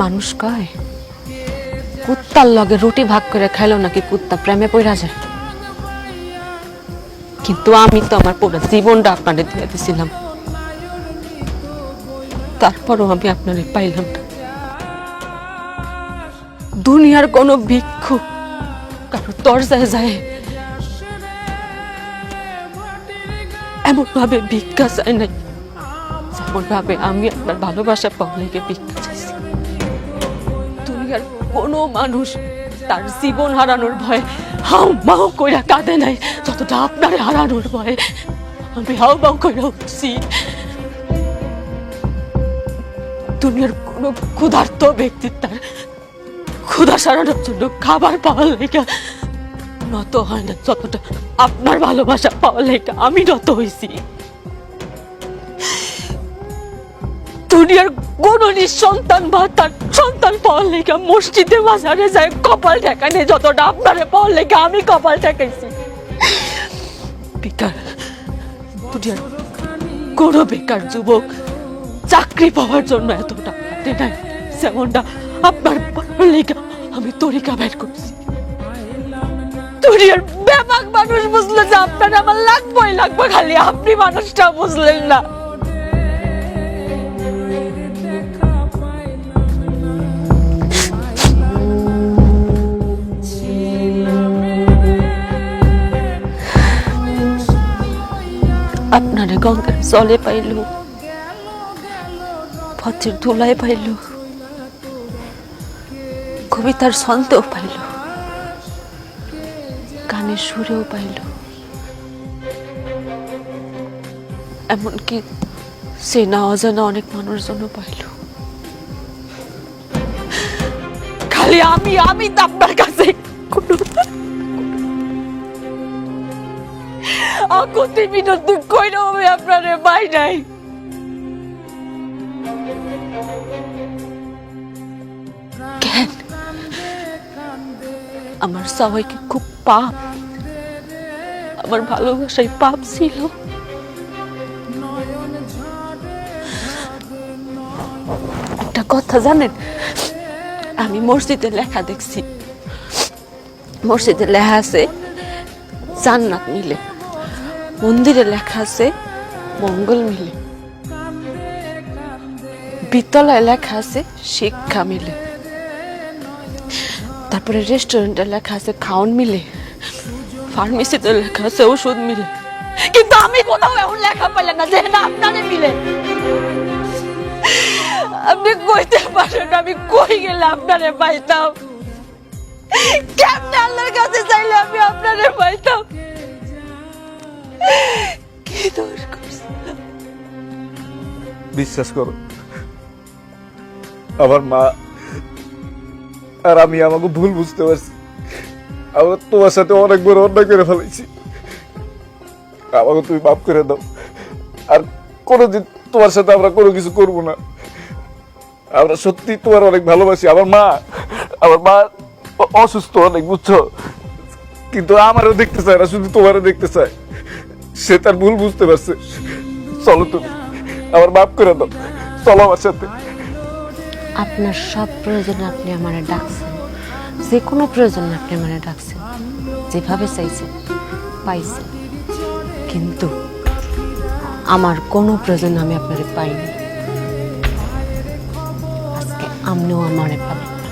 মানুষ কয় কুত্তার লগে রুটি ভাগ করে খাইলো নাকি কুত্তা প্রেমে পড়া যায়, কিন্তু আমি তো আমার পুরো জীবনটা আপনারে দিয়ে দিছিলাম, তারপরও আমি আপনারে পাইলাম না। দুনিয়ার কোনো ভিক্ষুক কারো দরজায় যায় এমন ভাবে ভিক্ষা চায় নাই, যেমন ভাবে আমি আপনার ভালোবাসা পাওয়া লেগে ভিক্ষা চাইছি। দুনিয়ার কোনো মানুষ তার জীবন হারানোর ভয়ে হাউ মাউ কইরা কাঁদে নাই যতটা আপনারে হারানোর ভয়ে আমি হাউ মাউ কইরা উঠছি। দুনিয়ার কোনো ক্ষুধার্ত ব্যক্তি তার ক্ষুধা সারানোর জন্য খাবার পাওয়ার লেগে নত হয় না যতটা আপনার ভালোবাসা পাওয়ার লেগে আমি নত হয়েছি। দুনিয়ার কোন নিঃসন্তান বা তার সন্তান পাওয়ার লেগে মসজিদে বাজারে যায় কপাল ঠেকানে যতটা আপনারে পাওয়ার লেগে আমি কপাল ঠেকাইছি। বেকার দুনিয়ার কোন বেকার যুবক চাকরি পাওয়ার জন্য এতটা হাতে নাই যেমনটা আপনার পাওয়ার লেগে আমি তরিকা বের করছি। দুনিয়ার ব্যাপক মানুষ বুঝলো যে আপনার আমার লাগবেই লাগবে, খালি আপনি মানুষটা বুঝলেন না। আপনারে গঙ্গার জলে পাইল, পথের ধুলায় পাইল, কবিতার ছন্দেও পাইল, গানের সুরেও পাইল, এমনকি চেনা অজানা অনেক মানুষজন পাইল। খালি আমি তো আপনার কাছে আকুতি বিনতি কইরা আমি আপনারে পাই নাই। কেন আমার সবাইকে খুব পাপ, আমার ভালোবাসায় পাপ ছিল? একটা কথা জানেন, আমি মসজিদে লেখা দেখছি, মসজিদে লেখা আছে জান্নাত মিলে, মন্দিরে লেখা আছে মঙ্গল মিলে, বিদ্যালয়ে লেখা আছে শিক্ষা মিলে, তারপরে রেস্টুরেন্টে লেখা আছে খাওন মিলে, ফার্মেসিতে লেখা আছে ওষুধ মিলে, কিন্তু আমি কোথাও এমন লেখা পাইলাম না যে না আপনারে মিলে। আপনি কইতে পারেন আমি কই গেলে আপনারে পাইতাম, কেমনে আল্লাহর কাছে চাইলে আমি আপনারে পাইতাম? কি দোষ করছিলাম? বিশ্বাস করো, আমার মা আর আমি আমাকে ভুল বুঝতে পারছি। আমরা তোমার সাথে অনেক বড় অন্যায় করে ফেলেছি, আমাকে তুমি মাফ করে দাও। আর কোনোদিন তোমার সাথে আমরা কোনো কিছু করবো না। আমরা সত্যি তোমার অনেক ভালোবাসি। আমার মা অসুস্থ অনেক, বুঝছো, কিন্তু আমারও দেখতে চায় না, শুধু তোমারও দেখতে চায়। সে তার ভুল বুঝতে পারছে। চলো তুমি আমার মাফ করে দাও, চলো আমার সাথে। আপনার সব প্রয়োজনে আপনি আমারে ডাকছেন, যে কোনো প্রয়োজনে আপনি আমারে ডাকছেন, যেভাবে চাইছেন পাইছেন, কিন্তু আমার কোনো প্রয়োজন আমি আপনারে পাইনি। আজকে আপনিও আমারে পাবেন না।